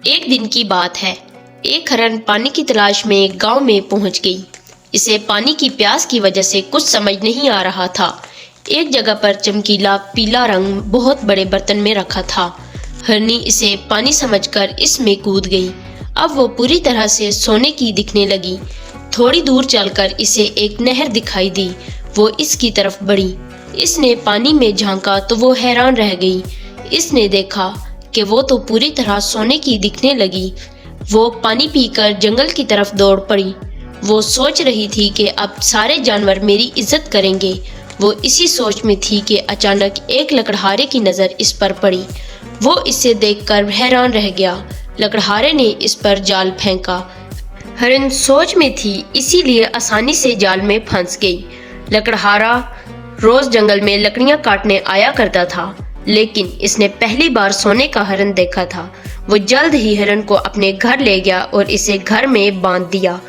एक दिन की बात है। एक हरन पानी की तलाश में गांव में पहुंच गई। इसे पानी की प्यास की वजह से कुछ समझ नहीं आ रहा था। एक जगह पर चमकीला पीला रंग बहुत बड़े बर्तन में रखा था। हरनी इसे पानी समझकर इसमें कूद गई। अब वो पूरी तरह से सोने की दिखने लगी। थोड़ी दूर चलकर इसे एक नहर दिखाई दी। वो इसकी तरफ बढ़ी। इसने पानी में झांका तो वो हैरान रह गई। इसने देखा कि वो तो पूरी तरह सोने की दिखने लगी। वो पानी पीकर जंगल की तरफ दौड़ पड़ी। वो सोच रही थी कि अब सारे जानवर मेरी इज्जत करेंगे। वो इसी सोच में थी कि अचानक एक लकड़हारे की नज़र इस पर पड़ी। वो इसे देखकर हैरान रह गया। लकड़हारे ने इस पर जाल फेंका। हरन सोच में थी, इसीलिए आसानी से जाल में फंस गई। लकड़हारा रोज जंगल में लकड़ियां काटने आया करता था, लेकिन इसने पहली बार सोने का हरन देखा था। वो जल्द ही हरन को अपने घर ले गया और इसे घर में बांध दिया।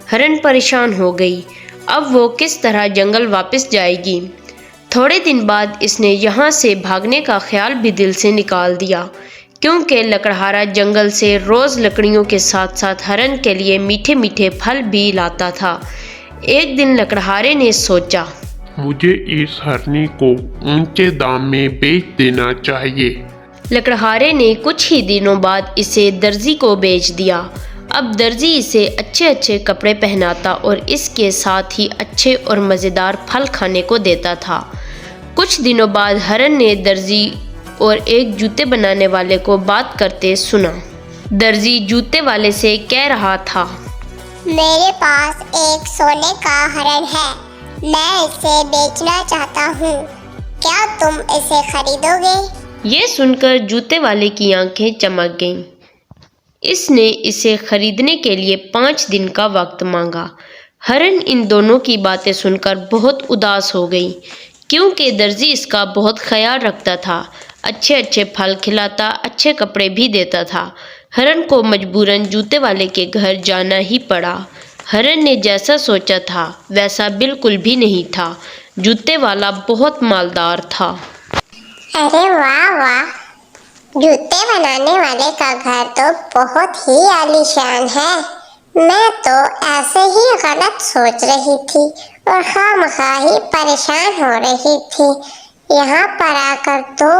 हरन परेशान हो गई। अब वो किस तरह जंगल वापस जाएगी। थोड़े दिन बाद इसने यहाँ से भागने का ख्याल भी दिल से निकाल दिया, क्योंकि लकड़हारा जंगल से रोज लकड़ियों के साथ साथ हरन के लिए मीठे मीठे फल भी लाता था। एक दिन लकड़हारे ने सोचा, मुझे इस हरनी को ऊंचे दाम में बेच देना चाहिए। लकड़हारे ने कुछ ही दिनों बाद इसे दर्जी को बेच दिया। अब दर्जी इसे अच्छे अच्छे कपड़े पहनाता और इसके साथ ही अच्छे और मज़ेदार फल खाने को देता था। कुछ दिनों बाद हरन ने दर्जी और एक जूते बनाने वाले को बात करते सुना। दर्जी जूते वाले से कह रहा था, मेरे पास एक सोने का हरन है, मैं इसे बेचना चाहता हूँ, क्या तुम इसे खरीदोगे? ये सुनकर जूते वाले की आंखें चमक गईं। इसने इसे खरीदने के लिए 5 दिन का वक्त मांगा। हरन इन दोनों की बातें सुनकर बहुत उदास हो गई, क्योंकि दर्जी इसका बहुत ख्याल रखता था, अच्छे अच्छे फल खिलाता, अच्छे कपड़े भी देता था। हरन को मजबूरन जूते वाले के घर जाना ही पड़ा। हरन ने जैसा सोचा था वैसा बिल्कुल भी नहीं था। जूते वाला बहुत मालदार था। अरे वाह वाह, जूते बनाने वाले का घर तो बहुत ही आलीशान है। मैं तो ऐसे ही गलत सोच रही थी और खामखा ही परेशान हो रही थी। यहाँ पर आकर तो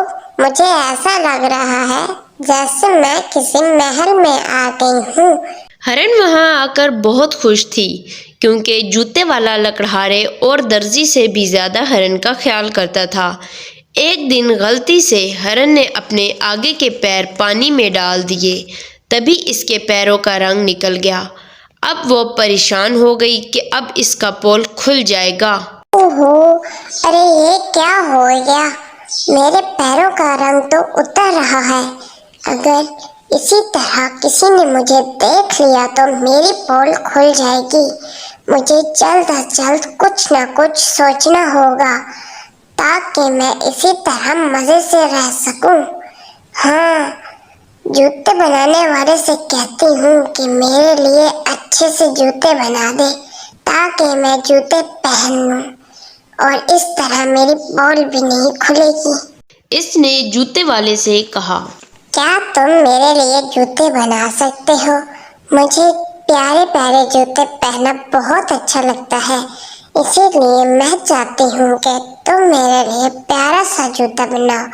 मुझे ऐसा लग रहा है जैसे मैं किसी महल में आ गई हूँ। हरन वहां आकर बहुत खुश थी, क्योंकि जूते वाला लकड़हारे और दर्जी से भी ज्यादा हरन का ख्याल करता था। एक दिन गलती से हरन ने अपने आगे के पैर पानी में डाल दिए। तभी इसके पैरों का रंग निकल गया। अब वो परेशान हो गई कि अब इसका पोल खुल जाएगा। ओहो, अरे ये क्या हो गया? मेरे पैरों का रंग तो उतर रहा है। अगर इसी तरह किसी ने मुझे देख लिया तो मेरी पोल खुल जाएगी। मुझे जल्द से जल्द कुछ न कुछ सोचना होगा ताकि मैं इसी तरह मजे से रह सकूं। हाँ, जूते बनाने वाले से कहती हूँ कि मेरे लिए अच्छे से जूते बना दे ताकि मैं जूते पहन लूं और इस तरह मेरी पोल भी नहीं खुलेगी। इसने जूते वाले से कहा, क्या तुम मेरे लिए जूते बना सकते हो? मुझे प्यारे प्यारे जूते पहनना बहुत अच्छा लगता है, इसीलिए मैं चाहती हूँ कि तुम मेरे लिए प्यारा सा जूता बनाओ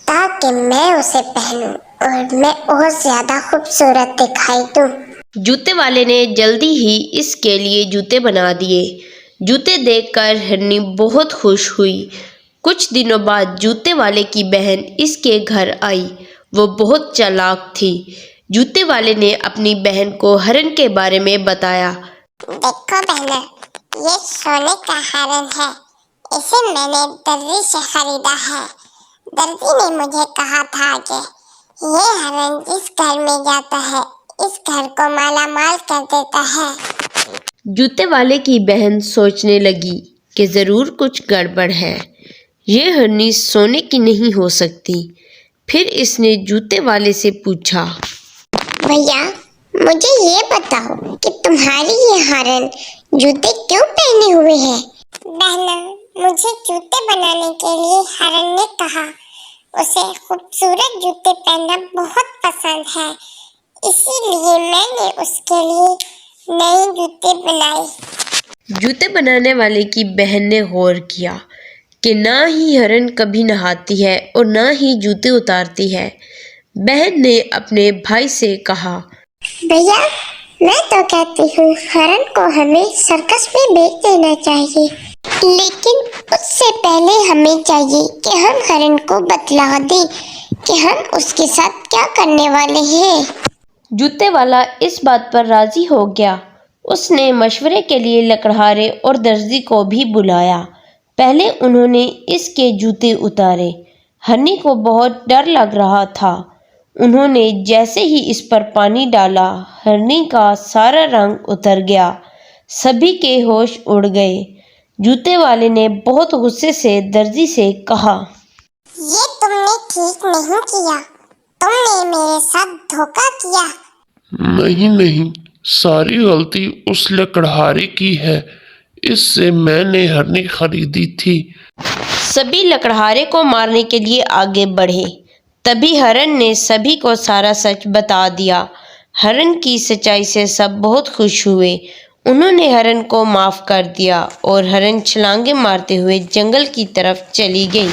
ताकि मैं उसे पहनूं और मैं और ज्यादा खूबसूरत दिखाई दूं। जूते वाले ने जल्दी ही इसके लिए जूते बना दिए। जूते देखकर हरनी बहुत खुश हुई। कुछ दिनों बाद जूते वाले की बहन इसके घर आई। वो बहुत चालाक थी। जूते वाले ने अपनी बहन को हरन के बारे में बताया। देखो बहना, ये सोने का हरन है, इसे मैंने दर्जी से खरीदा है। दर्जी ने मुझे कहा था कि ये हरन जिस घर में जाता है इस घर को मालामाल कर देता है। जूते वाले की बहन सोचने लगी कि जरूर कुछ गड़बड़ है, ये हरनी सोने की नहीं हो सकती। फिर इसने जूते वाले से पूछा, भैया मुझे ये बताओ कि तुम्हारी ये हरन जूते क्यों पहने हुए है? बहना, जूते बनाने के लिए हरण ने कहा, उसे खूबसूरत जूते पहनना बहुत पसंद है, इसीलिए मैंने उसके लिए नए जूते बनाए। जूते बनाने वाले की बहन ने गौर किया कि ना ही हरण कभी नहाती है और ना ही जूते उतारती है। बहन ने अपने भाई से कहा, भैया, मैं तो कहती हूँ हरण को हमें सर्कस में बेच देना चाहिए, लेकिन उससे पहले हमें चाहिए कि हम हरण को बतला दें कि हम उसके साथ क्या करने वाले हैं। जूते वाला इस बात पर राजी हो गया। उसने मशवरे के लिए लकड़हारे और दर्जी को भी बुलाया। पहले उन्होंने इसके जूते उतारे। हरनी को बहुत डर लग रहा था। उन्होंने जैसे ही इस पर पानी डाला, हरनी का सारा रंग उतर गया। सभी के होश उड़ गए। जूते वाले ने बहुत गुस्से से दर्जी से कहा, ये तुमने ठीक नहीं किया, तुमने मेरे साथ धोखा किया। नहीं, सारी गलती उस लकड़हारे की है, इससे मैंने हरनी खरीदी थी। सभी लकड़हारे को मारने के लिए आगे बढ़े। तभी हरण ने सभी को सारा सच बता दिया। हरण की सच्चाई से सब बहुत खुश हुए। उन्होंने हरण को माफ कर दिया और हरण छलांगे मारते हुए जंगल की तरफ चली गई।